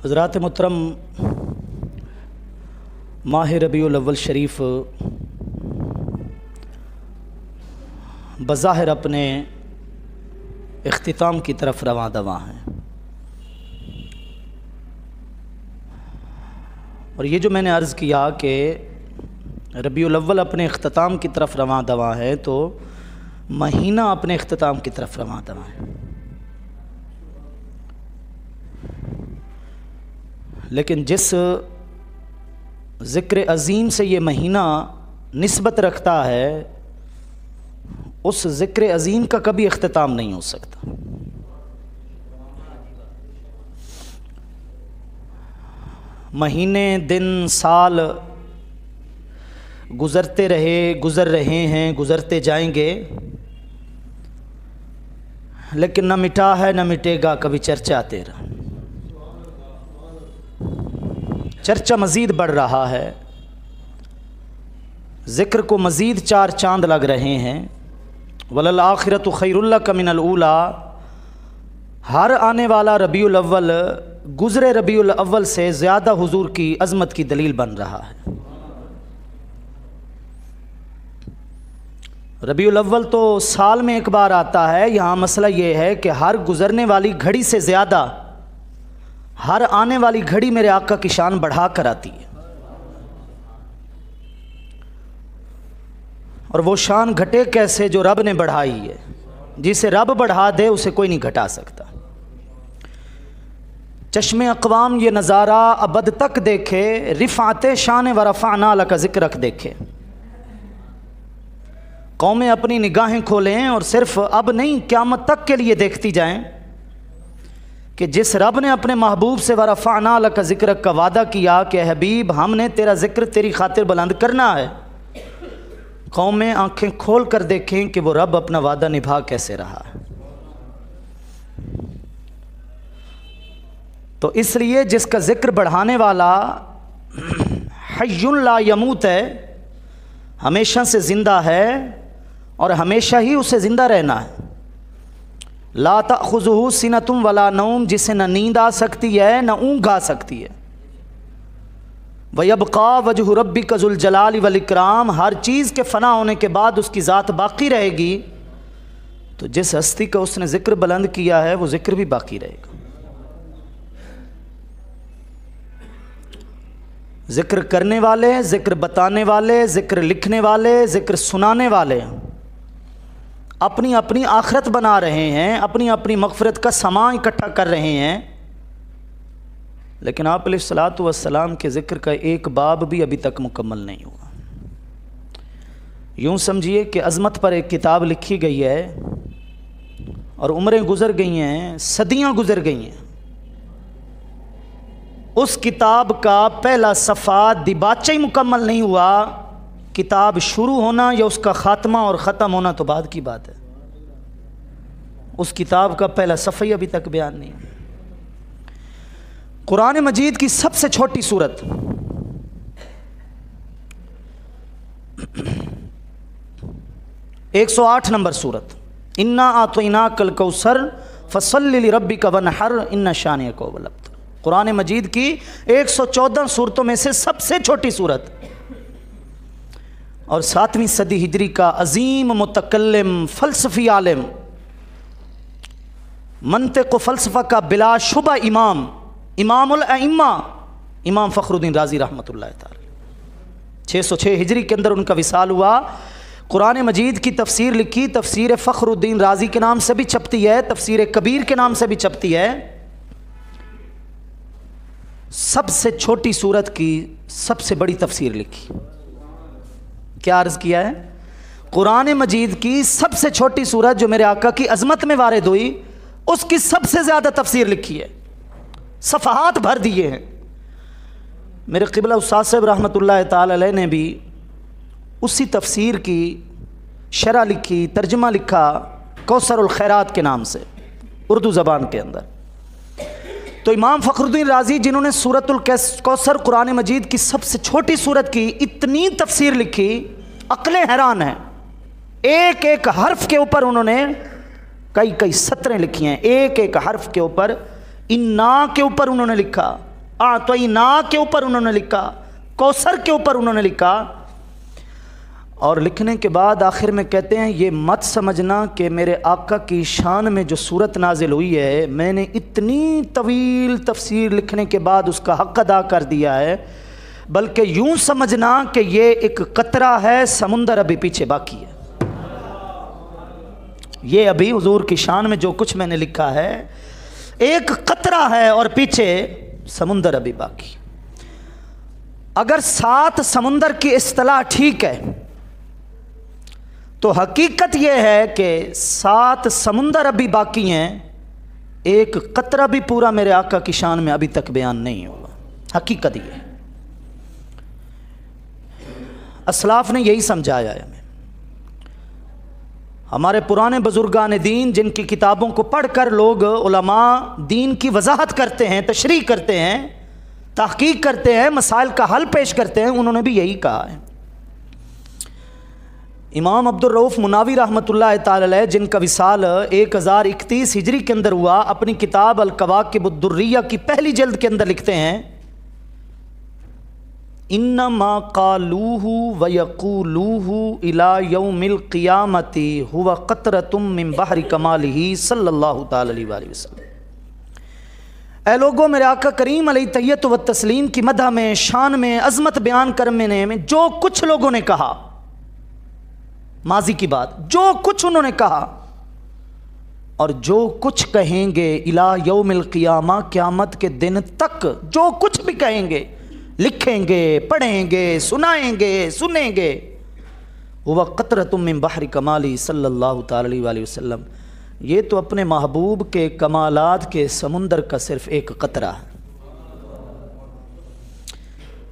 हज़रात मुहतरम, माह रबीउल अव्वल शरीफ बज़ाहिर अपने इख्तिताम की तरफ रवां दवां हैं। और ये जो मैंने अर्ज़ किया कि रबीउल अव्वल अपने इख्तिताम की तरफ रवां दवां है, तो महीना अपने इख्तिताम की तरफ रवां दवां है। लेकिन जिस ज़िक्र अज़ीम से ये महीना निस्बत रखता है, उस ज़िक्र अज़ीम का कभी इख्तिताम नहीं हो सकता। महीने, दिन, साल गुज़रते रहे, गुज़र रहे हैं, गुज़रते जाएंगे, लेकिन न मिटा है न मिटेगा कभी चर्चा तेरा। चर्चा मज़ीद बढ़ रहा है, ज़िक्र को मज़ीद चार चांद लग रहे हैं। वलल आखिरतु खैरुल लक मिनल ऊला। हर आने वाला रबीउल अव्वल गुज़रे रबीउल अव्वल से ज़्यादा हुजूर की अज़मत की दलील बन रहा है। रबीउल अव्वल तो साल में एक बार आता है। यहाँ मसला ये है कि हर गुज़रने वाली घड़ी से ज़्यादा हर आने वाली घड़ी मेरे आका की शान बढ़ा कर आती है। और वो शान घटे कैसे जो रब ने बढ़ाई है। जिसे रब बढ़ा दे उसे कोई नहीं घटा सकता। चश्मे अक़वाम ये नज़ारा अबद तक देखे, रिफ़ाते शान व रफ़अना लका ज़िक्रक देखे। कौमें अपनी निगाहें खोलें और सिर्फ अब नहीं, क़यामत तक के लिए देखती जाएं कि जिस रब ने अपने महबूब से व रफ़अना लका ज़िक्रक का वादा किया कि हबीब हमने तेरा ज़िक्र तेरी खातिर बुलंद करना है, कौमें आंखें खोल कर देखें कि वो रब अपना वादा निभा कैसे रहा है। तो इसलिए जिसका ज़िक्र बढ़ाने वाला हय्युन ला यमूत है, हमेशा से ज़िंदा है और हमेशा ही उसे ज़िंदा रहना है। ला तअख़ुज़ुहु सिनतुम वला नौम, जिसे न नींद आ सकती है न ऊँघ आ सकती है। वयब्क़ा वजहु रब्बिका ज़ुल जलाली वल इकराम, हर चीज़ के फ़ना होने के बाद उसकी ज़ात बाक़ी रहेगी। तो जिस हस्ती का उसने ज़िक्र बुलंद किया है वो ज़िक्र भी बाक़ी रहेगा। ज़िक्र करने वाले, ज़िक्र बताने वाले, ज़िक्र लिखने वाले, ज़िक्र सुनाने वाले अपनी अपनी आखिरत बना रहे हैं, अपनी अपनी मग़फ़िरत का समा इकट्ठा कर रहे हैं। लेकिन आप अलैहिस्सलातु वस्सलाम के ज़िक्र का एक बाब भी अभी तक मुकम्मल नहीं हुआ। यूँ समझिए कि अज़मत पर एक किताब लिखी गई है और उम्रें गुज़र गई हैं, सदियाँ गुज़र गई हैं। उस किताब का पहला सफ़ा दिबाचा ही मुकम्मल नहीं हुआ। किताब शुरू होना या उसका ख़ात्मा और ख़त्म होना तो बाद की बात है। उस किताब का पहला सफ़ा ही अभी तक बयान नहीं है। कुरान मजीद की सबसे छोटी सूरत 108 नंबर सूरत, इन्ना आतैनाकल कौसर फसल्लि लिरब्बिका वनहर इन्ना शानिअका हुवल अब्तर। कुरान मजीद की 114 सूरतों में से सबसे छोटी सूरत और 7वीं सदी हिजरी का अजीम मुतकल्लिम फ़लसफ़ी आलिम, मंतिक़ व फ़लसफ़ा का बिला शुबा इमाम, इमामुल अइम्मा, इमाम फ़खरुद्दीन राज़ी रहमतुल्लाह ताला 606 हिजरी के अंदर उनका विसाल हुआ। कुरान मजीद की तफसीर लिखी। तफसीर फ़खरुद्दीन राज़ी के नाम से भी छपती है, तफसीर कबीर के नाम से भी छपती है। सबसे छोटी सूरत की सबसे बड़ी तफसीर लिखी। क्या अर्ज़ किया है? कुरान मजीद की सबसे छोटी सूरत जो मेरे आका की अज़मत में वारिद हुई, उसकी सबसे ज़्यादा तफसीर लिखी है, सफ़हात भर दिए हैं। मेरे क़िबला उस्ताद साहब रहमतुल्लाह ताला अलैह ने भी उसी तफसीर की शरह लिखी, तर्जुमा लिखा कौसरुल खैरात के नाम से, उर्दू ज़बान के अंदर। तो इमाम फ़खरुद्दीन राज़ी जिन्होंने सूरतुल कौसर कुरान मजीद की सबसे छोटी सूरत की इतनी तफसीर लिखी, अक्लें हैरान हैं। एक एक हर्फ के ऊपर उन्होंने कई कई सतरें लिखी हैं। एक एक हर्फ के ऊपर, इन्ना के ऊपर उन्होंने लिखा, आतोइना के ऊपर उन्होंने लिखा, कौसर के ऊपर उन्होंने लिखा। और लिखने के बाद आखिर में कहते हैं ये मत समझना कि मेरे आका की शान में जो सूरत नाजिल हुई है मैंने इतनी तवील तफसीर लिखने के बाद उसका हक़ अदा कर दिया है, बल्कि यूँ समझना कि ये एक कतरा है, समुंदर अभी पीछे बाकी है। ये अभी हुजूर की शान में जो कुछ मैंने लिखा है एक कतरा है और पीछे समुंदर अभी बाकी। अगर 7 समुंदर की इस्तिलाह ठीक है तो हकीकत यह है कि 7 समुंदर अभी बाकी हैं, एक कतरा भी पूरा मेरे आका की शान में अभी तक बयान नहीं हुआ। हकीकत ये है, असलाफ ने यही समझाया है हमें। हमारे पुराने बुजुर्गान दीन जिनकी किताबों को पढ़कर लोग उलमा दीन की वजाहत करते हैं, तशरीह करते हैं, तहकीक करते हैं, मसाइल का हल पेश करते हैं, उन्होंने भी यही कहा है। इमाम अब्दुल रऊफ़ मुनावी रहमतुल्लाह ताला अलैह जिनका विसाल 1031 हिजरी के अंदर हुआ, अपनी किताब अल कवाकिब दुर्रिया की पहली जल्द के अंदर लिखते हैं इन्नमा कालूहु व यक़ूलूहु इला यौमिल क़ियामति हुवा क़तरतुम मिन बहरि कमालिही सल्लल्लाहु ताला अलैहि वसल्लम। ऐ लोगों, मेरे आका करीम अलैहि तहियत व तस्लीम की मदह में, शान में, अज़मत बयान करने में जो कुछ लोगों ने कहा, माजी की बात, जो कुछ उन्होंने कहा और जो कुछ कहेंगे इला यौमिल क़ियामा, क़यामत के दिन तक जो कुछ भी कहेंगे, लिखेंगे, पढ़ेंगे, सुनाएंगे, सुनेंगे, वह क़तरतुम मिन बहरि कमाली सल्लल्लाहु ताला अलैहि वसल्लम, ये तो अपने महबूब के कमालात के समुंदर का सिर्फ एक कतरा है।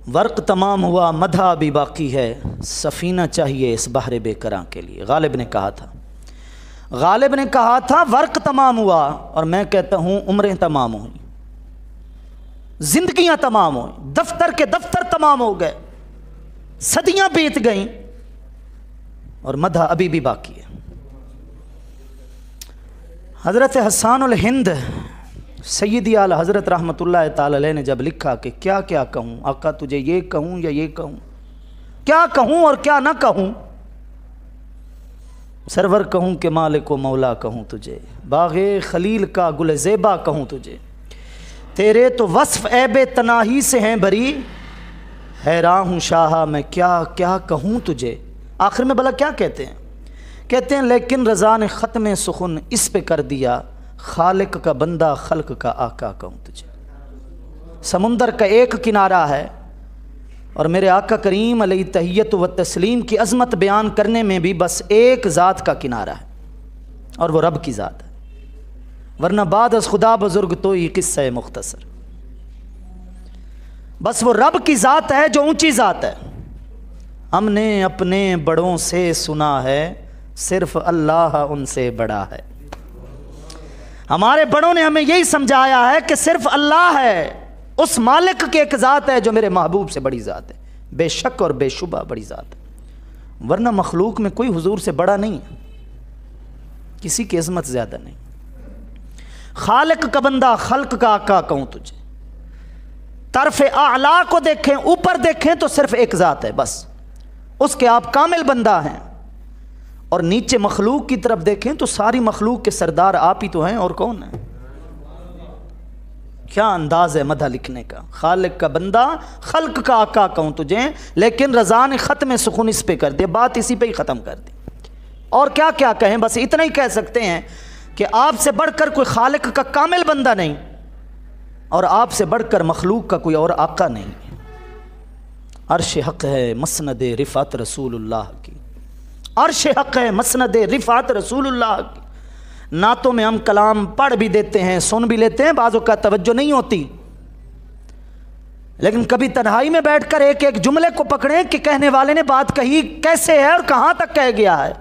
वर्क तमाम हुआ, मधा भी बाकी है, सफ़ीना चाहिए इस बहरे बेकरां के लिए। गालिब ने कहा था, गालिब ने कहा था वर्क तमाम हुआ, और मैं कहता हूँ उम्रें तमाम हुई, जिंदगियां तमाम हुई, दफ्तर के दफ्तर तमाम हो गए, सदियां बीत गईं और मधा अभी भी बाकी है। हज़रत हसानुल हिंद सैयदी आला हज़रत रहमतुल्लाह ताला अलैह ने जब लिखा कि क्या क्या कहूँ आका, तुझे ये कहूँ या ये कहूँ, क्या कहूँ और क्या ना कहूँ, सरवर कहूँ कि मालिक व मौला कहूँ तुझे, बाग़े खलील का गुल ज़ेबा कहूँ तुझे, तेरे तो वस्फ़ ऐबे तनाही से हैं भरी, हैरान हूँ शाह मैं क्या क्या कहूँ तुझे। आखिर में भला क्या कहते हैं? कहते हैं लेकिन रज़ा ने ख़त्म सुखुन इस पे कर दिया, खालिक का बंदा खल्क का आका कहूँ तुझे। समुंदर का एक किनारा है और मेरे आका करीम अलैहि तहियत व तस्लीम की अज़मत बयान करने में भी बस एक ज़ात का किनारा है और वो रब की ज़ात है, वरना बाद अज़ खुदा बुज़ुर्ग तो ये किस्सा है मुख्तसर। बस वो रब की ज़ात है जो ऊंची ज़ात है। हमने अपने बड़ों से सुना है सिर्फ अल्लाह उनसे बड़ा है। हमारे बड़ों ने हमें यही समझाया है कि सिर्फ अल्लाह है, उस मालिक की एक ज़ात है जो मेरे महबूब से बड़ी ज़ात है, बेशक और बेशुबा बड़ी ज़ात है, वरना मखलूक में कोई हुजूर से बड़ा नहीं है, किसी की इज़्ज़त ज़्यादा नहीं। खालिक का बंदा खल्क का आका कहूँ तुझे। तरफ़ आला को देखें, ऊपर देखें तो सिर्फ एक ज़ात है बस, उसके आप कामिल बंदा हैं, और नीचे मखलूक की तरफ देखें तो सारी मखलूक के सरदार आप ही तो हैं, और कौन है? क्या अंदाज है मदा लिखने का। खालिक का बंदा खल्क का आका कहूँ तुझे, लेकिन रज़ा ने ख़त्म सुकून इस पे कर दिया, बात इसी पे ही ख़त्म कर दी। और क्या क्या कहें, बस इतना ही कह सकते हैं कि आपसे बढ़कर कोई खालिक का कामिल बंदा नहीं और आपसे बढ़कर मखलूक का कोई और आका नहीं। अर्श हक़ है मसनद रिफ़ात रसूलुल्लाह की, अर्श हक़ है मसनद रिफ़ात रसूलुल्लाह की। नातों में हम कलाम पढ़ भी देते हैं, सुन भी लेते हैं, बाज़ों का तवज्जो नहीं होती, लेकिन कभी तन्हाई में बैठकर एक एक जुमले को पकड़ें कि कहने वाले ने बात कही कैसे है और कहाँ तक कह गया है।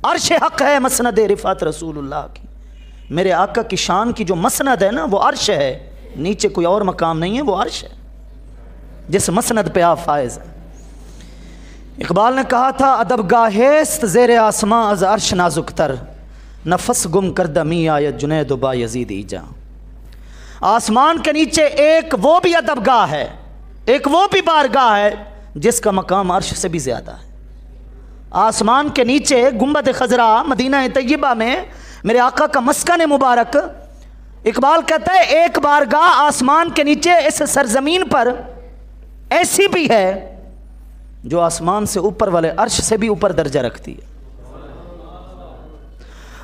अर्श हक़ है मसनद रिफ़ात रसूलुल्लाह की। मेरे आका की शान की जो मसनद है ना, वो अर्श है, नीचे कोई और मकाम नहीं है, वो अर्श है जिस मसनद पे आप फायज़ हैं। इकबाल ने कहा था अदब गाहेस्त ज़ेर आसमां अज़ अर्श नाजुक तर, नफस गुम कर दमी आयत जुनैद बा यजीद ईजा। आसमान के नीचे एक वो भी अदबगाह है, एक वो भी बारगाह है जिसका मकाम अर्श से भी ज़्यादा है। आसमान के नीचे गुंबद खजरा मदीना तैयबा में मेरे आका का मस्कन मुबारक, इकबाल कहता है एक बारगाह आसमान के नीचे इस सरजमीन पर ऐसी भी है जो आसमान से ऊपर वाले अर्श से भी ऊपर दर्जा रखती है।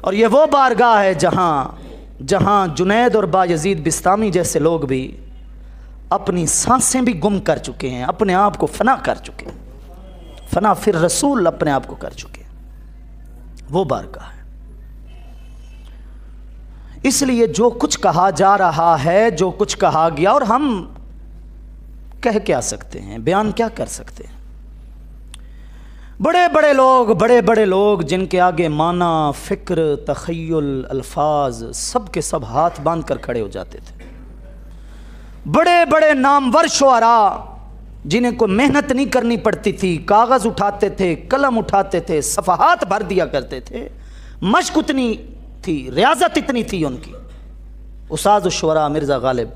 और ये वो बारगाह है जहाँ जुनैद और बायजीद बिस्तामी जैसे लोग भी अपनी सांसें भी गुम कर चुके हैं, अपने आप को फना कर चुके हैं, फना फिर रसूल अपने आप को कर चुके हैं। वो बारगाह है। इसलिए जो कुछ कहा जा रहा है, जो कुछ कहा गया, और हम कह क्या सकते हैं, बयान क्या कर सकते हैं। बड़े बड़े लोग जिनके आगे माना, फ़िक्र, तख़य्युल, अल्फाज सब के सब हाथ बांध कर खड़े हो जाते थे। बड़े बड़े नामवर शुअरा जिन्हें कोई मेहनत नहीं करनी पड़ती थी, कागज़ उठाते थे, कलम उठाते थे, सफ़हात भर दिया करते थे। मश्क इतनी थी, रियाजत इतनी थी उनकी। उस्ताद शुअरा मिर्ज़ा गालिब,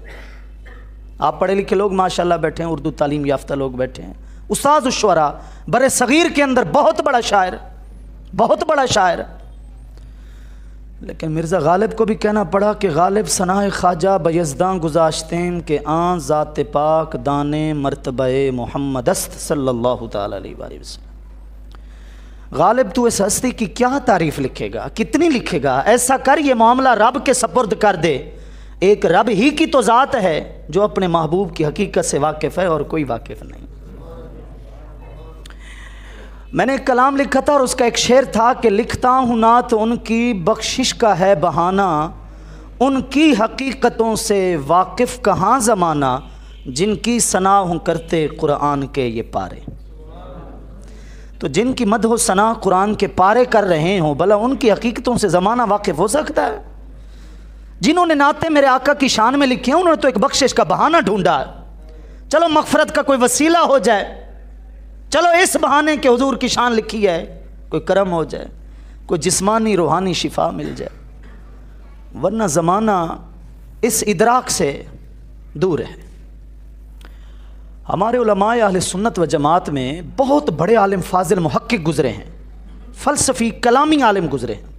आप पढ़े लिखे लोग माशाल्लाह बैठे हैं, उर्दू तालीम याफ्ता लोग बैठे हैं। उस्ताद शुअरा बरे सगीर के अंदर बहुत बड़ा शायर, बहुत बड़ा शायर। लेकिन मिर्ज़ा गालिब को भी कहना पड़ा कि गालिब सनाए ख्वाजा बयज़दां गुज़ाश्तें के आं ज़ात पाक दाने मर्तबे मोहम्मदस्त सल्लल्लाहु ताला अलैहि वसल्लम। गालिब तू इस हस्ती की क्या तारीफ़ लिखेगा, कितनी लिखेगा। ऐसा कर ये मामला रब के सपुर्द कर दे। एक रब ही की तो ज़ात है जो अपने महबूब की हकीकत से वाकिफ़ है और कोई वाकिफ़ नहीं। मैंने एक कलाम लिखा था और उसका एक शेर था कि लिखता हूँ नात उनकी बख्शिश का है बहाना, उनकी हकीकतों से वाकिफ़ कहाँ ज़माना, जिनकी सना हूँ करते कुरान के ये पारे। तो जिनकी मदह सना कुरान के पारे कर रहे हों, भला उनकी हकीकतों से ज़माना वाकिफ़ हो सकता है। जिन्होंने नाते मेरे आका की शान में लिखे हैं उन्होंने तो एक बख्शिश का बहाना ढूंढा, चलो मग़फ़रत का कोई वसीला हो जाए, चलो इस बहाने के हुजूर की शान लिखी है, कोई करम हो जाए, कोई जिस्मानी रूहानी शिफा मिल जाए। वरना ज़माना इस इदराक से दूर है। हमारे उलमाए अहले सुन्नत व जमात में बहुत बड़े आलिम फाजिल मुहक्किक गुज़रे हैं, फ़लसफ़ी कलामी आलिम गुज़रे हैं।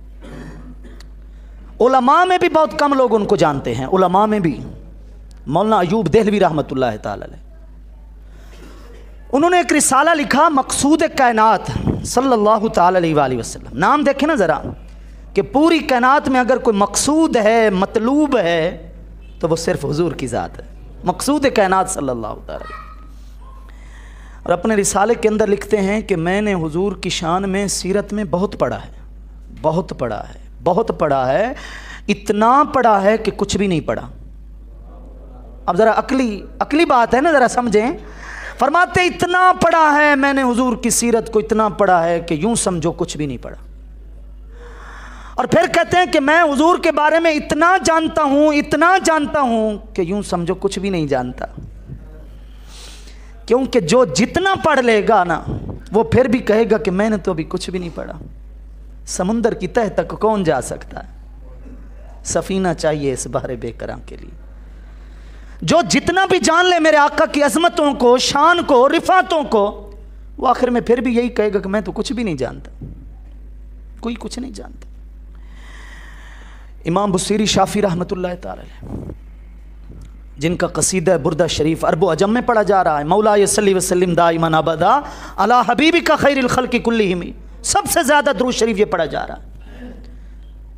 उलमा में भी बहुत कम लोग उनको जानते हैं। उलमा में भी मौलाना अयूब देहलवी रहमतुल्लाह ताला अलैह, उन्होंने एक रिसाला लिखा मकसूद कायनात सल्लल्लाहु ताला अलैहि वसल्लम। नाम देखें ना ज़रा कि पूरी कायनात में अगर कोई मकसूद है, मतलूब है, तो वो सिर्फ हुजूर की ज़ात है। मकसूद कायनात सल्लल्लाहु ताला अलैहि। और अपने रिसाले के अंदर लिखते हैं कि मैंने हुजूर की शान में सीरत में बहुत पढ़ा है, बहुत पढ़ा है, बहुत पढ़ा है, इतना पढ़ा है कि कुछ भी नहीं पढ़ा। अब ज़रा अकली बात है ना, ज़रा समझें। फरमाते इतना पढ़ा है मैंने हुजूर की सीरत को, इतना पढ़ा है कि यूं समझो कुछ भी नहीं पढ़ा। और फिर कहते हैं कि मैं हुजूर के बारे में इतना जानता हूं, इतना जानता हूं कि यूं समझो कुछ भी नहीं जानता। क्योंकि जो जितना पढ़ लेगा ना वो फिर भी कहेगा कि मैंने तो अभी कुछ भी नहीं पढ़ा। समुंदर की तह तक कौन जा सकता है, सफीना चाहिए इस बहरे बेकरां के लिए। जो जितना भी जान ले मेरे आका की अजमतों को, शान को, रिफातों को, वो आखिर में फिर भी यही कहेगा कि मैं तो कुछ भी नहीं जानता, कोई कुछ नहीं जानता। इमाम बुसीरी शाफी रहमतुल्लाह ताला अलैह, जिनका कसीदा बुर्दा शरीफ अरबो अजम में पढ़ा जा रहा है, मौलाए सल्ली व सल्लिम दाइमन अबदा अला हबीबिका खैरिल खल्क़ि कुल्लिहिम, सबसे ज़्यादा दुरूद शरीफ ये पढ़ा जा रहा है।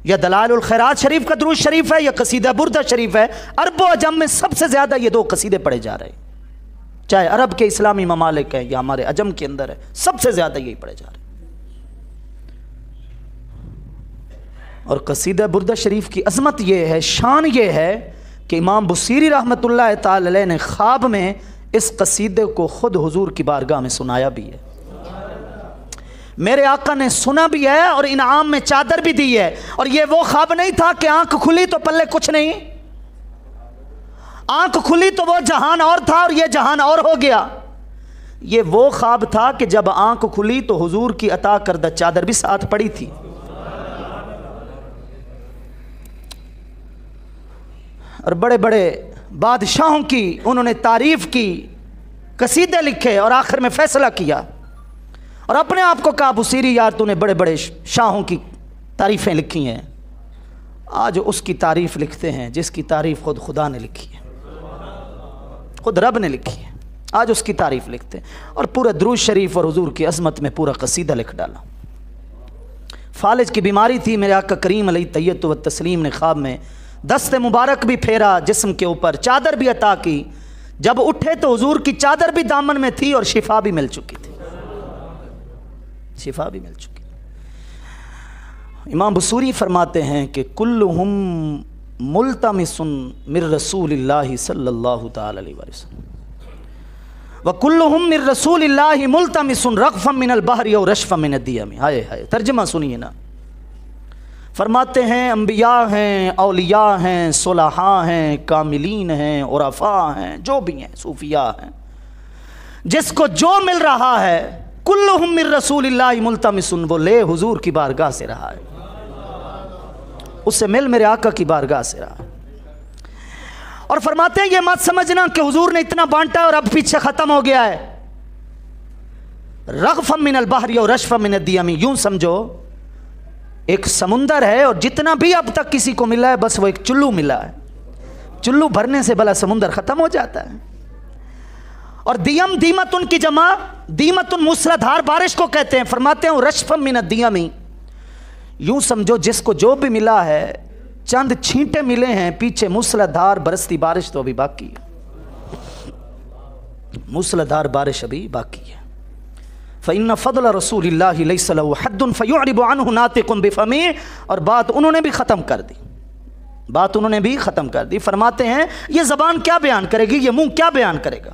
या दलाइलुल खैरात शरीफ का दुरूद शरीफ है या कसीदा बुर्दा शरीफ है। अरबो अजम में सबसे ज़्यादा ये दो कसीदे पढ़े जा रहे हैं, चाहे अरब के इस्लामी ममालिक है या हमारे अजम के अंदर है, सबसे ज़्यादा यही पढ़े जा रहे हैं। और कसीदा बुर्दा शरीफ की अजमत ये है, शान ये है कि इमाम बुसीरी रहमतुल्लाह ताला अलैह ने ख्वाब में इस कसीदे को खुद हुजूर की बारगाह में सुनाया भी है। मेरे आका ने सुना भी है और इनाम में चादर भी दी है। और ये वो ख्वाब नहीं था कि आंख खुली तो पल्ले कुछ नहीं, आंख खुली तो वो जहान और था और ये जहान और हो गया। ये वो ख्वाब था कि जब आंख खुली तो हुजूर की अता करदा चादर भी साथ पड़ी थी। और बड़े बड़े बादशाहों की उन्होंने तारीफ़ की, कसीदे लिखे और आखिर में फ़ैसला किया और अपने आप को कहा बुसीरी यार तूने बड़े बड़े शाहों की तारीफ़ें लिखी हैं। आज उसकी तारीफ़ लिखते हैं जिसकी तारीफ़ खुद खुदा ने लिखी है, खुद रब ने लिखी है। आज उसकी तारीफ़ लिखते हैं और पूरा दुरूद शरीफ और हुजूर की अज़मत में पूरा कसीदा लिख डाला। फालिज की बीमारी थी, मेरे आका करीम अलैहि तैयत व तस्लीम ने ख्वाब में दस्त मुबारक भी फेरा जिस्म के ऊपर, चादर भी अता की। जब उठे तो हुजूर की चादर भी दामन में थी और शिफा भी मिल चुकी थी, शिफा भी मिल चुकी। इमाम बुसूरी फरमाते हैं कि कुल्लुहुम मुल्तमिसुन मिर रसूलिल्लाहि सल्लल्लाहु तआला अलैहि वसल्लम व कुल्लुहुम मिर रसूलिल्लाहि मुल्तमिसुन रग़फ़म मिनल बहरि और रशफ़म मिनद दियम। हाय हाय, तर्जुमा सुनिए ना। फरमाते हैं अंबिया हैं, औलिया हैं, सुलहा हैं, कामिलीन हैं, उरफ़ा हैं, जो भी हैं, सूफिया हैं, जिसको जो मिल रहा है कुल्लुहुम मिर रसूलिल्लाहि मुल्तमिसुन, वो ले हुजूर की बारगाह से रहा है, उससे मिल मेरे आका की बारगाह से रहा है। और फरमाते हैं ये मत समझना कि हुजूर ने इतना बांटा और अब पीछे ख़त्म हो गया है। रग़फ़म मिनल बहरि और रशफ़म मिनद दियम, यूं समझो एक समुंदर है और जितना भी अब तक किसी को मिला है बस वो एक चुल्लू मिला है। चुल्लू भरने से भला समुंदर ख़त्म हो जाता है। और दियम दीमतुन की जमा, दीमतुन मूसलाधार बारिश को कहते हैं। फरमाते हैं रशफ़म मिनद दियमी, यूं समझो जिसको जो भी मिला है चंद छींटे मिले हैं, पीछे मूसलाधार बरसती बारिश तो अभी बाकी है, मूसलाधार बारिश अभी बाकी है। फ़इन्न फ़ज़ल रसूलिल्लाहि लैसा लहू हद्दुन फ़युअरिबु अन्हु नातिक़ुन बिफ़मीह, और बात उन्होंने भी ख़त्म कर दी, बात उन्होंने भी ख़त्म कर दी। फरमाते हैं ये ज़बान क्या बयान करेगी, ये मुंह क्या बयान करेगा,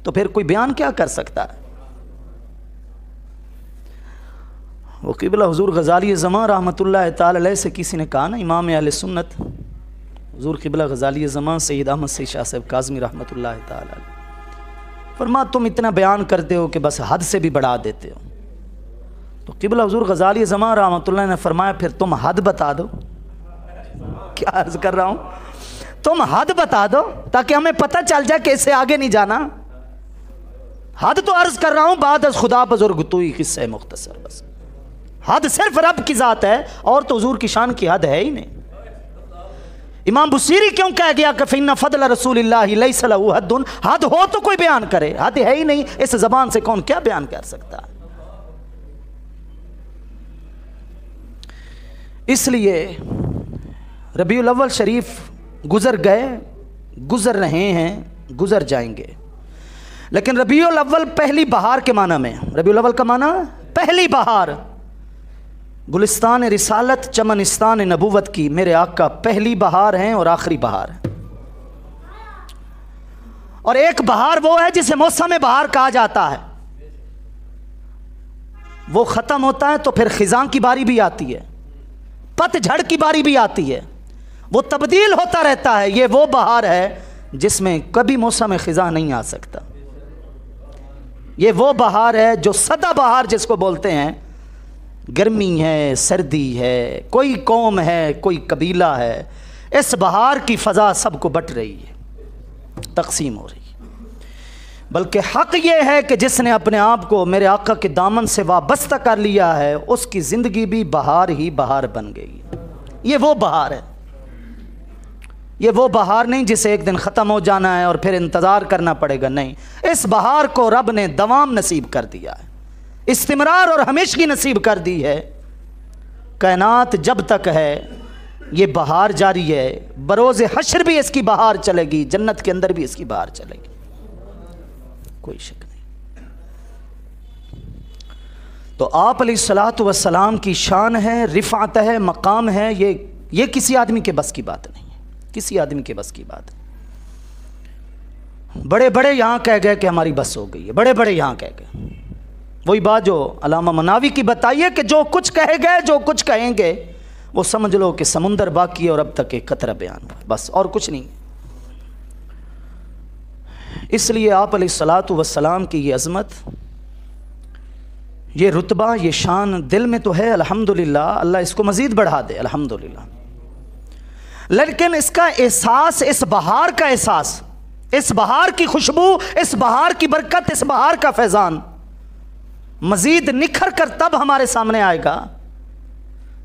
तो फिर कोई बयान क्या कर सकता है। वो क़िबला हुज़ूर ग़ज़ाली ज़मां रहमतुल्लाह ताला अलैह से किसी ने कहा ना, इमाम अहले सुन्नत हुज़ूर क़िबला ग़ज़ाली ज़मां सैयद अहमद सईद शाह साहब काज़मी रहमतुल्लाह ताला अलैह, फरमा तुम इतना बयान करते हो कि बस हद से भी बढ़ा देते हो। तो क़िबला हुज़ूर ग़ज़ाली ज़मां रहमतुल्लाह ने फरमाया फिर तुम हद बता दो। क्या अर्ज़ कर रहा हूँ, तुम हद बता दो ताकि हमें पता चल जाए कि इससे आगे नहीं जाना। हद तो अर्ज़ कर रहा हूँ बाद अज़ खुदा बुज़ुर्गतुई किस्से मुख्तसर, बस हद सिर्फ रब की ज़ात है और तो हुज़ूर की शान की हद है ही नहीं। इमाम बुसीरी क्यों कह गया कि फ़इन्न फ़ज़ल रसूलिल्लाहि लैसा लहू हद्दुन, हद हो तो कोई बयान करे, हद है ही नहीं, इस ज़बान से कौन क्या बयान कर सकता है। इसलिए रबीउल अव्वल शरीफ गुज़र गए, गुज़र रहे हैं, गुज़र जाएंगे, लेकिन रबीउल अव्वल पहली बहार के माना में, रबीउल अव्वल का माना पहली बहार, गुलिस्तान रिसालत चमनिस्तान नबूवत की मेरे आका पहली बहार हैं और आखिरी बहार है। और एक बहार वो है जिसे मौसम बहार कहा जाता है, वो ख़त्म होता है तो फिर ख़िज़ां की बारी भी आती है, पतझड़ की बारी भी आती है, वो तब्दील होता रहता है। ये वो बहार है जिसमें कभी मौसम ख़िज़ां नहीं आ सकता। ये वो बहार है जो सदा बहार जिसको बोलते हैं, गर्मी है, सर्दी है, कोई कौम है, कोई कबीला है, इस बहार की फ़ज़ा सबको बट रही है, तकसीम हो रही है। बल्कि हक़ ये है कि जिसने अपने आप को मेरे आका के दामन से वाबस्ता कर लिया है उसकी ज़िंदगी भी बहार ही बहार बन गई। ये वो बहार है, ये वो बहार नहीं जिसे एक दिन ख़त्म हो जाना है और फिर इंतज़ार करना पड़ेगा, नहीं। इस बहार को रब ने दवाम नसीब कर दिया है, इस्तिमरार और हमेशगी नसीब कर दी है। कायनात जब तक है ये बहार जारी है, बरोज़ हश्र भी इसकी बहार चलेगी, जन्नत के अंदर भी इसकी बहार चलेगी, कोई शक नहीं। तो आप अलैहिस्सलातु वस्सलाम की शान है, रिफ़ात है, मकाम है, ये किसी आदमी के बस की बात नहीं है, किसी आदमी के बस की बात नहीं। बड़े बड़े यहाँ कह गए कि हमारी बस हो गई है, बड़े बड़े यहाँ कह गए। वही बात जो अल्लामा मनावी की बताइए कि जो कुछ कहे गए, जो कुछ कहेंगे, वो समझ लो कि समुंदर बाकी है और अब तक एक कतरा बयान हुआ, बस और कुछ नहीं। इसलिए आप अलैहिस्सलातु वस्सलाम की ये अज़मत, ये रुतबा, ये शान दिल में तो है, अल्हम्दुलिल्लाह, अल्लाह इसको मज़ीद बढ़ा दे, अल्हम्दुलिल्लाह। लेकिन इसका एहसास, इस बहार का एहसास, इस बहार की खुशबू, इस बहार की बरकत, इस बहार का फैज़ान मज़ीद निखर कर तब हमारे सामने आएगा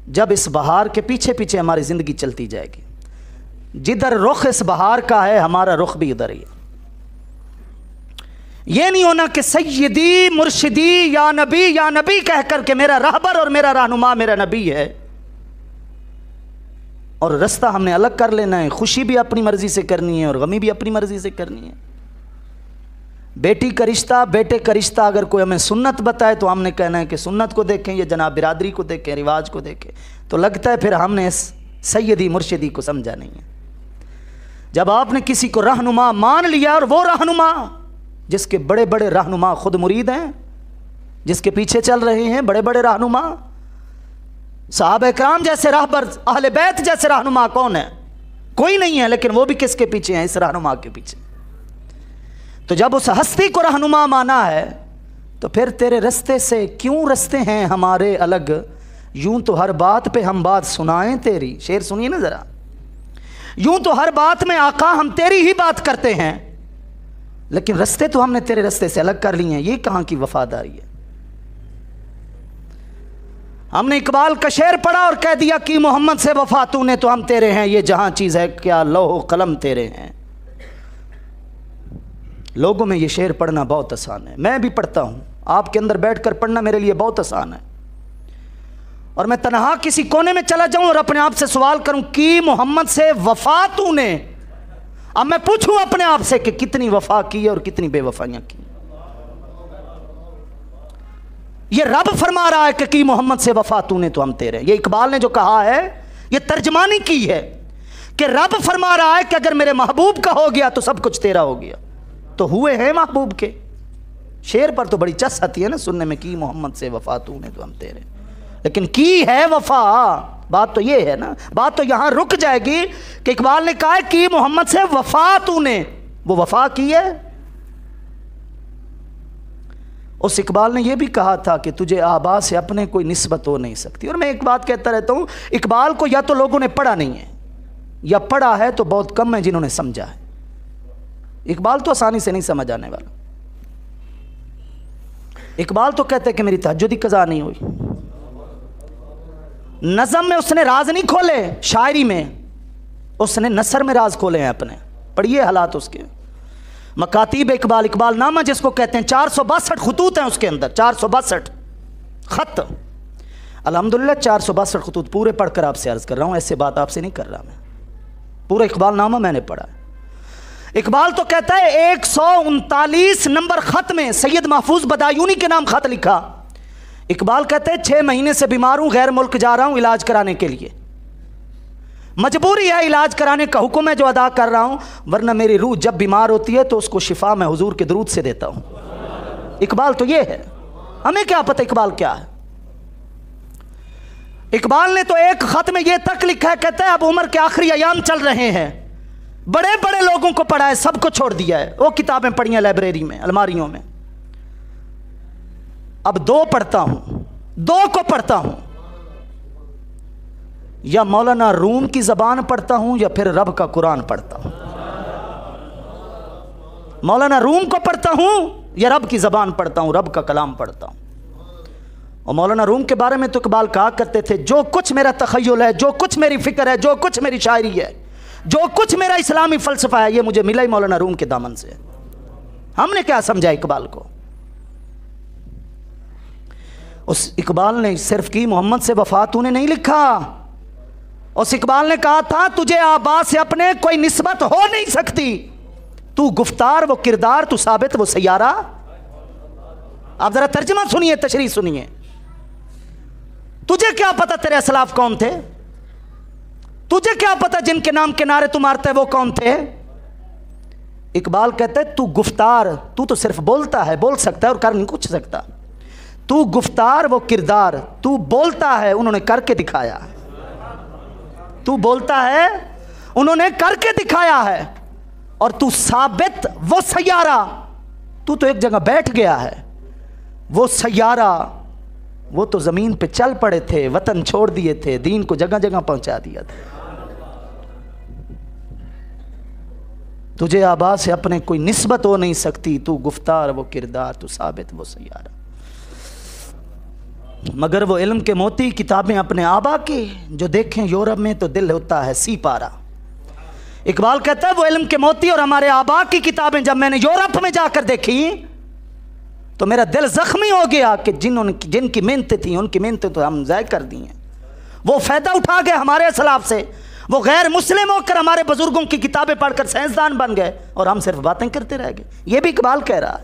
जब इस बहार के पीछे पीछे हमारी ज़िंदगी चलती जाएगी। जिधर रुख इस बहार का है, हमारा रुख भी उधर ही है। ये नहीं होना कि सैयदी मुर्शिदी या नबी कह करके मेरा रहबर और मेरा रहनुमा मेरा नबी है, और रास्ता हमने अलग कर लेना है। खुशी भी अपनी मर्जी से करनी है और गमी भी अपनी मर्जी से करनी है। बेटी का रिश्ता, बेटे का रिश्ता, अगर कोई हमें सुन्नत बताए तो हमने कहना है कि सुन्नत को देखें, या जनाब बिरादरी को देखें, रिवाज को देखें, तो लगता है फिर हमने सैयदी मुर्शिदी को समझा नहीं है। जब आपने किसी को रहनुमा मान लिया, और वो रहनुमा जिसके बड़े बड़े रहनुमा खुद मुरीद हैं, जिसके पीछे चल रहे हैं बड़े बड़े रहनुमा, सहाबा इकराम जैसे रहबर, अहले बैत जैसे रहनुमा कौन है? कोई नहीं है। लेकिन वो भी किसके पीछे हैं? इस रहनुमा के पीछे। तो जब उस हस्ती को रहनुमा माना है, तो फिर तेरे रास्ते से क्यों रास्ते हैं हमारे अलग? यूं तो हर बात पे हम बात सुनाएं तेरी, शेर सुनिए ना जरा। यूं तो हर बात में आका हम तेरी ही बात करते हैं, लेकिन रास्ते तो हमने तेरे रास्ते से अलग कर लिए हैं। ये कहाँ की वफादारी है? हमने इकबाल का शेर पढ़ा और कह दिया कि मोहम्मद से वफा तूने तो हम तेरे हैं, ये जहां चीज़ है क्या लौह कलम तेरे हैं। लोगों में ये शेर पढ़ना बहुत आसान है, मैं भी पढ़ता हूँ, आपके अंदर बैठकर पढ़ना मेरे लिए बहुत आसान है। और मैं तनहा किसी कोने में चला जाऊं और अपने आप से सवाल करूं कि मोहम्मद से वफा तूने, अब मैं पूछूं अपने आप से कि कितनी वफा की है और कितनी बेवफाइयां की। ये रब फरमा रहा है कि मोहम्मद से वफा तूने तो हम तेरे। ये इकबाल ने जो कहा है, ये तर्जमानी की है कि रब फरमा रहा है कि अगर मेरे महबूब का हो गया तो सब कुछ तेरा हो गया। तो हुए हैं महबूब के। शेर पर तो बड़ी चस आती है ना सुनने में कि मोहम्मद से वफा तूने तो हम तेरे, लेकिन की है वफा? बात तो ये है ना, बात तो यहां रुक जाएगी कि इकबाल ने कहा कि मोहम्मद से वफा तूने, वो वफा की है। उस इकबाल ने यह भी कहा था कि तुझे आबा से अपने कोई निस्बत हो नहीं सकती। और मैं एक बात कहता रहता हूं, इकबाल को या तो लोगों ने पढ़ा नहीं है, या पढ़ा है तो बहुत कम है जिन्होंने समझा है। इकबाल तो आसानी से नहीं समझ आने वाला। इकबाल तो कहते हैं कि मेरी तहज्जुद ही कज़ा नहीं हुई। नज़म में उसने राज नहीं खोले, शायरी में उसने नसर में राज खोले हैं अपने। पढ़िए हालात उसके। मकातीब इकबाल, इकबाल नामा जिसको कहते हैं, 462 खतूत हैं उसके अंदर, 462 खत। अल्हम्दुलिल्लाह 462 खतूत पूरे पढ़कर आपसे अर्ज़ कर रहा हूँ, ऐसे बात आपसे नहीं कर रहा मैं। पूरा इकबाल नामा मैंने पढ़ा है। इकबाल तो कहता है 139 नंबर खत में सैयद महफूज बदायूनी के नाम खत लिखा। इकबाल कहते हैं 6 महीने से बीमार हूं, गैर मुल्क जा रहा हूं इलाज कराने के लिए। मजबूरी है, इलाज कराने का हुक्म है जो अदा कर रहा हूं, वरना मेरी रूह जब बीमार होती है तो उसको शिफा मैं हुजूर के दरूद से देता हूं। इकबाल तो ये है, हमें क्या पता इकबाल क्या है। इकबाल ने तो एक खत में यह तक लिखा है, कहता है अब उम्र के आखिरी अयाम चल रहे हैं, बड़े बड़े लोगों को पढ़ा है, सबको छोड़ दिया है, वो किताबें पढ़ी हैं लाइब्रेरी में, अलमारियों में। अब 2 पढ़ता हूं, 2 को पढ़ता हूं, या मौलाना रूम की जबान पढ़ता हूं या फिर रब का कुरान पढ़ता हूं। मौलाना रूम को पढ़ता हूं या रब की जबान पढ़ता हूं, रब का कलाम पढ़ता हूं। और मौलाना रूम के बारे में तो इकबाल कहा करते थे, जो कुछ मेरा तखय्युल है, जो कुछ मेरी फिक्र है, जो कुछ मेरी शायरी है, जो कुछ मेरा इस्लामी फलसफा है, ये मुझे मिला ही मौलाना रूम के दामन से। हमने क्या समझा इकबाल को? उस इकबाल ने सिर्फ की मोहम्मद से वफा तूने नहीं लिखा। उस इकबाल ने कहा था तुझे आबा से अपने कोई निस्बत हो नहीं सकती, तू गुफ्तार वो किरदार, तू साबित वो सैयारा। आप जरा तर्जमा सुनिए, तशरीह सुनिए। तुझे क्या पता तेरे असलाफ कौन थे? तुझे क्या पता जिनके नाम के नारे तू मारता है वो कौन थे? इकबाल कहते हैं तू गुफ्तार, तू तो सिर्फ बोलता है, बोल सकता है और कर नहीं कुछ सकता। तू गुफ्तार वो किरदार, तू बोलता है, उन्होंने करके दिखाया। तू बोलता है, उन्होंने करके दिखाया है। और तू साबित वो सैयारा, तू तो एक जगह बैठ गया है, वो सैयारा वो तो ज़मीन पे चल पड़े थे, वतन छोड़ दिए थे, दीन को जगह जगह पहुंचा दिया था। तुझे आबा से अपने कोई निस्बत हो नहीं सकती, तू गुफ्तार वो किरदार, तू साबित वो सैयारा। मगर वो इल्म के मोती किताबें अपने आबा की, जो देखें यूरोप में तो दिल होता है सी पारा। इकबाल कहता है वो इल्म के मोती और हमारे आबा की किताबें जब मैंने यूरोप में जाकर देखी तो मेरा दिल जख्मी हो गया कि जिनकी मेहनतें थी उनकी मेहनतें तो हम ज़ाय कर दी हैं। वो फ़ायदा उठा गए हमारे असलाफ से, वो गैर मुस्लिम होकर हमारे बुजुर्गों की किताबें पढ़कर साइंसदान बन गए और हम सिर्फ बातें करते रह गए। ये भी इकबाल कह रहा है,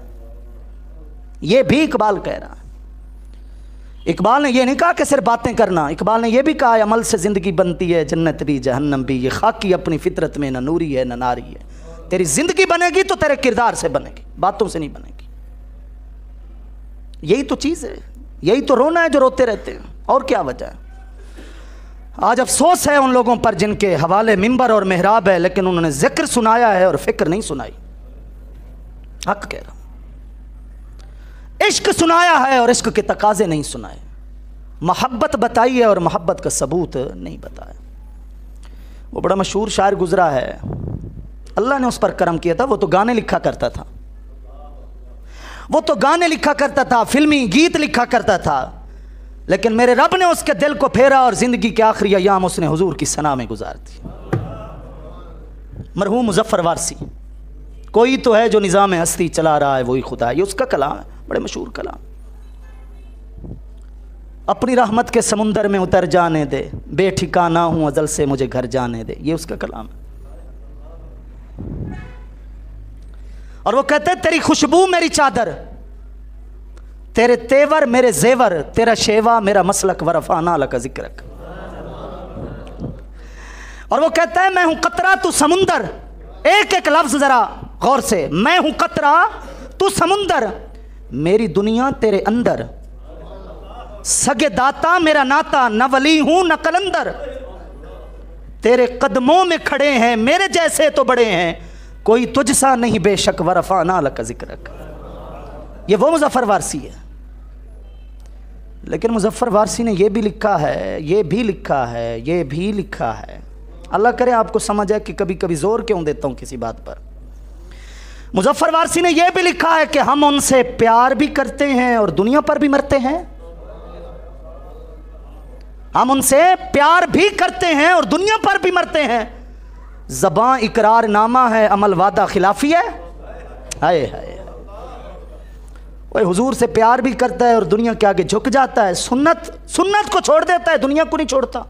ये भी इकबाल कह रहा है। इकबाल ने ये नहीं कहा कि सिर्फ बातें करना, इकबाल ने ये भी कहा अमल से ज़िंदगी बनती है, जन्नत भी जहन्नम भी, ये खाकी अपनी फितरत में न नूरी है न नारी है। तेरी ज़िंदगी बनेगी तो तेरे किरदार से बनेगी, बातों से नहीं बनेगी। यही तो चीज़ है, यही तो रोना है जो रोते रहते हैं, और क्या वजह है। आज अफसोस है उन लोगों पर जिनके हवाले मिंबर और मेहराब है, लेकिन उन्होंने जिक्र सुनाया है और फिक्र नहीं सुनाई। हक कह रहा हूं, इश्क सुनाया है और इश्क के तकाजे नहीं सुनाए, मोहब्बत बताई है और मोहब्बत का सबूत नहीं बताया। वो बड़ा मशहूर शायर गुजरा है, अल्लाह ने उस पर करम किया था। वो तो गाने लिखा करता था, वो तो गाने लिखा करता था, फिल्मी गीत लिखा करता था, लेकिन मेरे रब ने उसके दिल को फेरा और जिंदगी के आखिरी अयाम उसने हुजूर की सना में गुजार दी। मरहूम मुजफ्फर वारसी, कोई तो है जो निज़ाम हस्ती चला रहा है वही खुदा है, ये उसका कलाम है, बड़े मशहूर कलाम। अपनी रहमत के समुंदर में उतर जाने दे, बेठिकाना हूं अजल से मुझे घर जाने दे, ये उसका कलाम है। और वो कहते तेरी खुशबू मेरी चादर, तेरे तेवर मेरे जेवर, तेरा शेवा मेरा मसलक वरफाना लका जिक्रक। और वो कहता है मैं हूं कतरा तू समुंदर, एक एक लफ्ज जरा गौर से, मैं हूं कतरा तू समुंदर, मेरी दुनिया तेरे अंदर, सगे दाता मेरा नाता, न वली हूं न कलंदर, तेरे कदमों में खड़े हैं मेरे जैसे तो बड़े हैं, कोई तुझसा नहीं बेशक वरफाना लका जिक्रक। ये वो मुजफ्फर वारसी है। लेकिन मुजफ्फर वारसी ने यह भी लिखा है, ये भी लिखा है, ये भी लिखा है, अल्लाह करे आपको समझ आए कि कभी कभी जोर क्यों देता हूं किसी बात पर। मुजफ्फर वारसी ने यह भी लिखा है कि हम उनसे प्यार भी करते हैं और दुनिया पर भी मरते हैं। हम उनसे प्यार भी करते हैं और दुनिया पर भी मरते हैं। ज़बां इकरार नामा है, अमल वादा खिलाफी है। हाय हाय, ओए हुजूर से प्यार भी करता है और दुनिया के आगे झुक जाता है। सुन्नत को छोड़ देता है, दुनिया को नहीं छोड़ता।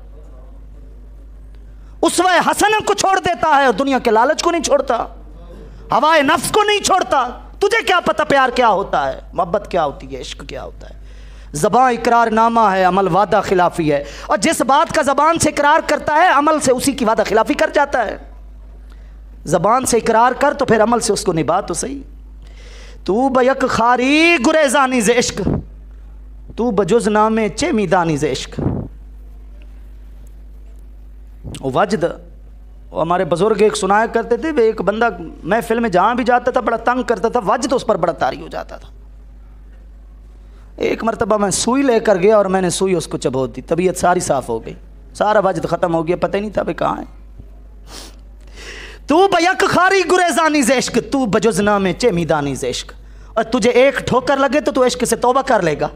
उसवे हसन को छोड़ देता है और दुनिया के लालच को नहीं छोड़ता, हवाए नफ्स को नहीं छोड़ता। तुझे क्या पता प्यार क्या होता है, मोहब्बत क्या होती है, इश्क क्या होता है। ज़बान इकरार नामा है, अमल वादा खिलाफी है, और जिस बात का ज़बान से इकरार करता है अमल से उसी की वादा खिलाफी कर जाता है। ज़बान से इकरार कर तो फिर अमल से उसको निभा तो सही। तू बयक खारी गुरेजानी से इश्क, तू बजुज नामे चे मीदानी से इश्क। वजद हमारे बुजुर्ग एक सुनाया करते थे, वे एक बंदा महफिल में जहाँ भी जाता था बड़ा तंग करता था, वजद उस पर बड़ा तारी हो जाता था। एक मरतबा मैं सुई लेकर गया और मैंने सुई उसको चबोत दी, तबीयत सारी साफ हो गई, सारा वजद ख़त्म हो गया, पता ही नहीं था भाई कहाँ है। तू बयक खारी गुरेजानी से इश्क, तू बजुजना में चे मीदानी से इश्क। और तुझे एक ठोकर लगे तो तू इश्क से तौबा कर लेगा,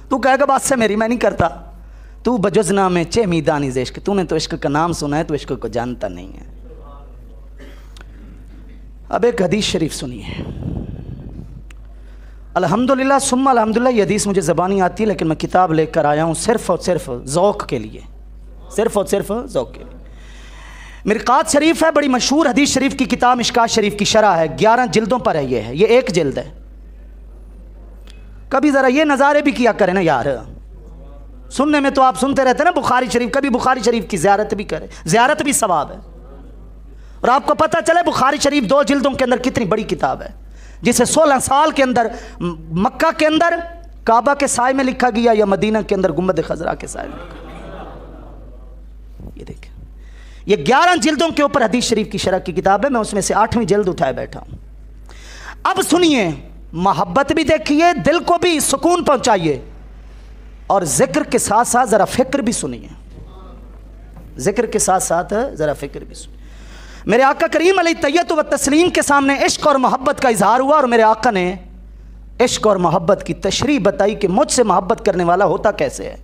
तू कहेगा बात से मेरी, मैं नहीं करता। तू बजुजना में चे मीदानी से इश्क, तूने तो इश्क का नाम सुना है, तो इश्क को जानता नहीं है। अब एक हदीस शरीफ सुनिए। अल्हम्दुलिल्लाह सुम्मा अल्हम्दुलिल्लाह, ये हदीस मुझे ज़बानी आती है लेकिन मैं किताब लेकर आया हूँ सिर्फ़ और सिर्फ ज़ौक़ के लिए, सिर्फ़ और सिर्फ ज़ौक़ के लिए। मिरकात शरीफ है, बड़ी मशहूर हदीस शरीफ की किताब, मिशकात शरीफ की शरह है, 11 जिल्दों पर है। ये एक जिल्द है। कभी ज़रा ये नज़ारे भी किया करें ना यार, सुनने में तो आप सुनते रहते हैं ना बुखारी शरीफ, कभी बुखारी शरीफ की ज़ियारत भी करें, ज़ियारत भी सवाब है। और आपको पता चले बुखारी शरीफ 2 जिल्दों के अंदर कितनी बड़ी किताब है, जिसे 16 साल के अंदर मक्का के अंदर काबा के साए में लिखा गया या मदीना के अंदर गुंबद खजरा के साए में लिखा। ये देखें, ये 11 जिल्दों के ऊपर हदीस शरीफ की शरह की किताब है। मैं उसमें से 8वीं जिल्द उठाए बैठा हूं। अब सुनिए, मोहब्बत भी देखिए, दिल को भी सुकून पहुंचाइए। और ज़िक्र के साथ साथ ज़रा फ़िक्र भी सुनिए, ज़िक्र के साथ साथ ज़रा फ़िक्र भी सुनिए। मेरे आका करीम अलैहित्तय्यत व तस्लीम के सामने इश्क और मोहब्बत का इजहार हुआ और मेरे आका ने इश्क और मोहब्बत की तशरीह बताई कि मुझसे मोहब्बत करने वाला होता कैसे है।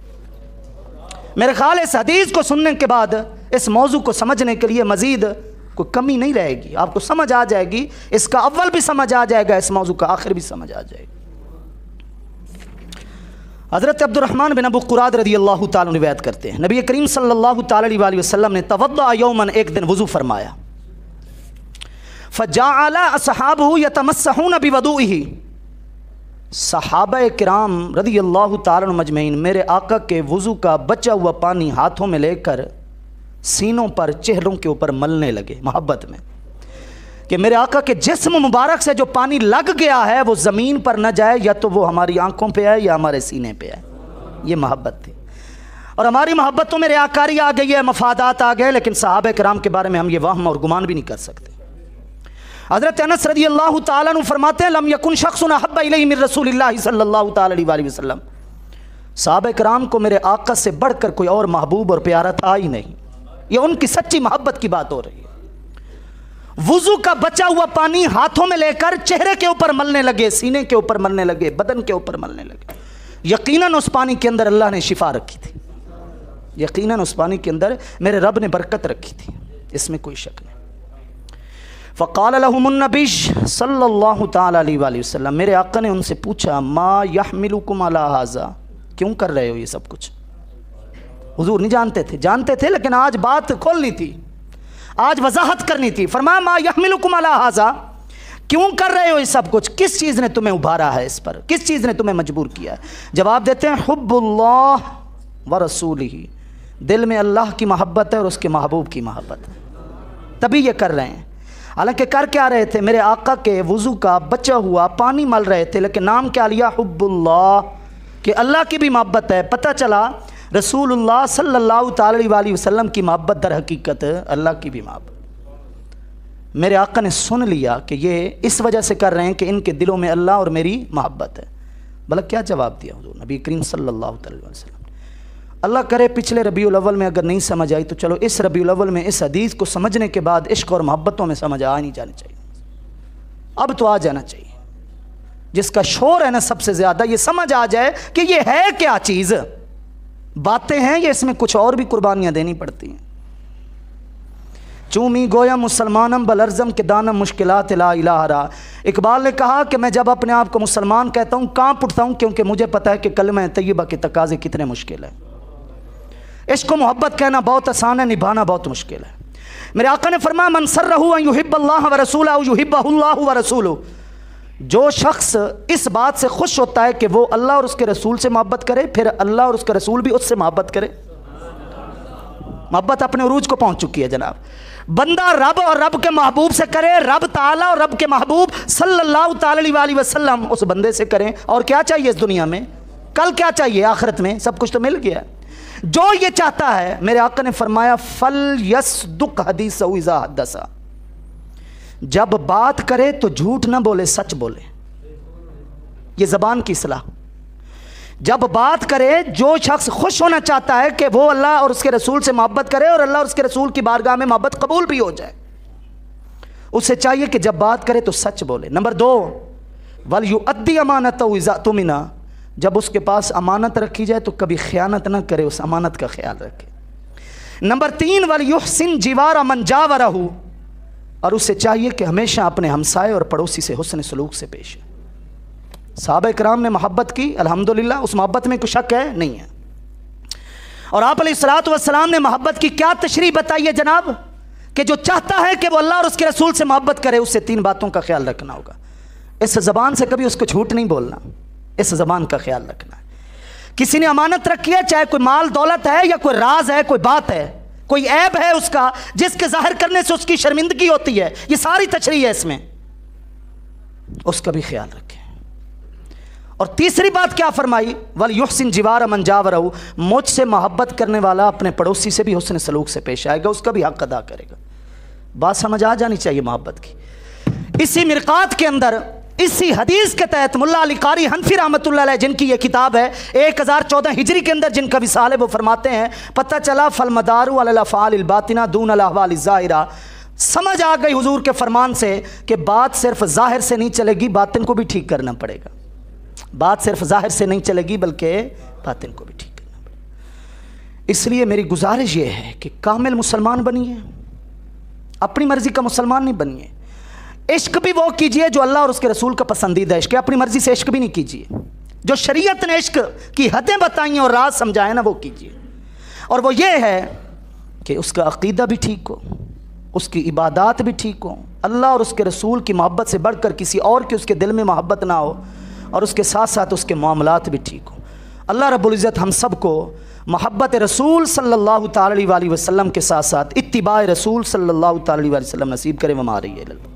मेरे ख्याल इस हदीस को सुनने के बाद इस मौजू को समझने के लिए मज़ीद कोई कमी नहीं रहेगी, आपको समझ आ जाएगी। इसका अव्वल भी समझ आ जाएगा, इस मौजू का आखिर भी समझ आ जाएगा। हज़रत अब्दुर्रहमान बिन अबू क़ुराद रज़ियल्लाहु ताला अन्हु रिवायत करते हैं, नबी करीम सल्लल्लाहु ताला अलैहि वसल्लम ने तवद्दा यौमन, एक दिन वज़ू फरमाया, फ़जाअला अस्हाबहु यतमस्सहून बिवदूइही, सहाबा किराम रज़ियल्लाहु ताला अन्हुम मजमईन मेरे आका के वज़ू का बचा हुआ पानी हाथों में लेकर सीनों पर, चेहरों के ऊपर मलने लगे मोहब्बत में, कि मेरे आका के जिस्म मुबारक से जो पानी लग गया है वो ज़मीन पर न जाए, या तो वो हमारी आंखों पे है या हमारे सीने पे है। ये मोहब्बत थी। और हमारी मोहब्बत तो मेरे आकारी आ गई है, मफादात आ गए, लेकिन सहाबा किराम के बारे में हम ये वहम और गुमान भी नहीं कर सकते। हज़रत अनस रज़ियल्लाहु ताला अन्हु फरमाते हैं, लम यकुन शख्सुन अहब्बा इलैहि मिन रसूलिल्लाहि सल्लल्लाहु ताला अलैहि वसल्लम, सहाबा किराम को मेरे आका से बढ़कर कोई और महबूब और प्यारा था ही नहीं। ये उनकी सच्ची मोहब्बत की बात हो रही है। वुज़ू का बचा हुआ पानी हाथों में लेकर चेहरे के ऊपर मलने लगे, सीने के ऊपर मलने लगे, बदन के ऊपर मलने लगे। यकीनन उस पानी के अंदर अल्लाह ने शिफा रखी थी, यकीनन उस पानी के अंदर मेरे रब ने बरकत रखी थी, इसमें कोई शक नहीं। फ़क़ाल लहुमुन नबी सल्लल्लाहु ताला अलैहि वसल्लम, मेरे आका ने उनसे पूछा, मा यहमिलुकुम अला हाज़ा, क्यों कर रहे हो ये सब कुछ। हुजूर नहीं जानते थे, जानते थे, लेकिन आज बात खोलनी थी, आज वजाहत करनी थी। फरमाया, मा यहमिलुकुम अला हाज़ा, क्यों कर रहे हो ये सब कुछ, किस चीज़ ने तुम्हें उभारा है इस पर, किस चीज़ ने तुम्हें मजबूर किया है। जवाब देते हैं, हुब्बुल्लाह व रसूलिही, दिल में अल्लाह की मोहब्बत है और उसके महबूब की मोहब्बत है, तभी ये कर रहे हैं। हालांकि कर क्या रहे थे, मेरे आका के वज़ू का बचा हुआ पानी मल रहे थे, लेकिन नाम क्या लिया, हुब्बुल्लाह, कि अल्लाह की भी मोहब्बत है। पता चला रसूलुल्लाह सल्लल्लाहु ताला अलैहि वसल्लम की मोहब्बत दर हकीकत अल्लाह की भी मोहब्बत। मेरे आका ने सुन लिया कि ये इस वजह से कर रहे हैं कि इनके दिलों में अल्लाह और मेरी मोहब्बत है। भला क्या जवाब दिया हुजूर नबी करीम सल्लल्लाहु अलैहि वसल्लम। अल्लाह करे पिछले रबीउल अव्वल में अगर नहीं समझ आई तो चलो इस रबीउल अव्वल में इस हदीस को समझने के बाद इश्क और मोहब्बतों में समझ आ नहीं जानी चाहिए, अब तो आ जाना चाहिए। जिसका शोर है ना सबसे ज़्यादा, ये समझ आ जाए कि ये है क्या चीज़, बातें हैं ये, इसमें कुछ और भी कुर्बानियाँ देनी पड़ती हैं। चूमी गोया मुसलमानम बलर्जम के दानम मुश्किलात ला इलाहा रहा। इकबाल ने कहा कि मैं जब अपने आप को मुसलमान कहता हूँ कांप उठता हूँ, क्योंकि मुझे पता है कि कलमा तय्यबा के तकाजे कितने मुश्किल है। इश्क व मोहब्बत कहना बहुत आसान है, निभाना बहुत मुश्किल है। मेरे आका ने फरमाया, मन सर्रहु अन युहिब्बल्लाह व रसूलहु युहिब्बहुल्लाहु व रसूलुहु, जो शख्स इस बात से खुश होता है कि वो अल्लाह और उसके रसूल से मोहब्बत करे, फिर अल्लाह और उसका रसूल भी उससे मोहब्बत करे। मोहब्बत अपने उरूज को पहुंच चुकी है जनाब। बंदा रब और रब के महबूब से करे, रब ताला और रब के महबूब सल्लल्लाहु ताला अलैहि वसल्लम उस बंदे से करें। और क्या चाहिए इस दुनिया में, कल क्या चाहिए, आखिरत में सब कुछ तो मिल गया। जो ये चाहता है, मेरे आका ने फरमाया, फल यसदुक हदीसहु इज़ा हद्दसा, जब बात करे तो झूठ ना बोले, सच बोले। ये ज़बान की इस्लाह। जब बात करे, जो शख्स खुश होना चाहता है कि वो अल्लाह और उसके रसूल से मोहब्बत करे और अल्लाह और उसके रसूल की बारगाह में मोहब्बत कबूल भी हो जाए, उसे चाहिए कि जब बात करे तो सच बोले। नंबर 2, वल युअद्दी अमानतहु इज़ा तुमिना, जब उसके पास अमानत रखी जाए तो कभी ख़यानत ना करे, उस अमानत का ख्याल रखे। नंबर 3, वल युहसिन जिवार मन जावरहु, और उसे चाहिए कि हमेशा अपने हमसाए और पड़ोसी से हुस्न सलूक से पेश है। सहाबा किराम ने मोहब्बत की, अल्हम्दुलिल्लाह, उस मोहब्बत में कोई शक है नहीं है। और आप अलैहिस्सलातु वस्सलाम ने मोहब्बत की क्या तशरीह बताई है जनाब, कि जो चाहता है कि वो अल्लाह और उसके रसूल से मोहब्बत करे, उससे 3 बातों का ख्याल रखना होगा। इस ज़बान से कभी उसको झूठ नहीं बोलना, इस ज़बान का ख्याल रखना है। किसी ने अमानत रखी है, चाहे कोई माल दौलत है या कोई राज है, कोई बात है, कोई ऐब है उसका जिसके जाहिर करने से उसकी शर्मिंदगी होती है, ये सारी तशरीह है इसमें, उसका भी ख्याल रखें। और तीसरी बात क्या फरमाई, वल युहसिन जिवार मन जावरहु, मुझसे मोहब्बत करने वाला अपने पड़ोसी से भी हुस्न सलूक से पेश आएगा, उसका भी हक अदा करेगा। बात समझ आ जानी चाहिए मोहब्बत की। इसी मिरकात के अंदर इसी हदीस के तहत मुल्ला अली कारी हनफी रहमतुल्लाह अलैह, जिनकी ये किताब है 1014 हिजरी के अंदर जिनका विसाल है, वो फरमाते हैं पता चला फल मदारू अल अफ़आल बातिना दून अल अहवाल ज़ाहिरा। समझ आ गई हुजूर के फरमान से कि बात सिर्फ ज़ाहिर से नहीं चलेगी, बातिन को भी ठीक करना पड़ेगा। बात सिर्फ ज़ाहिर से नहीं चलेगी बल्कि बातिन को भी ठीक करना पड़ेगा। इसलिए मेरी गुजारिश ये है कि कामिल मुसलमान बनिए, अपनी मर्ज़ी का मुसलमान नहीं बनिए। इश्क भी वो कीजिए जो अल्लाह और उसके रसूल का पसंदीदा इश्क है, अपनी मर्ज़ी से इश्क भी नहीं कीजिए। जो शरीयत ने इश्क की हदें बताई और राज समझाए ना, वो कीजिए। और वो ये है कि उसका अक़ीदा भी ठीक हो, उसकी इबादात भी ठीक हो, अल्लाह और उसके रसूल की मोहब्बत से बढ़कर किसी और की उसके दिल में मोहब्बत ना हो, और उसके साथ साथ उसके मामलात भी ठीक हो। अल्लाह रब्बुल इज़्ज़त हम सब को मोहब्बत रसूल सल्लल्लाहु तआला अलैहि वसल्लम के साथ साथ इत्तिबा रसूल सल्लल्लाहु तआला अलैहि वसल्लम नसीब करे। वमा रही है।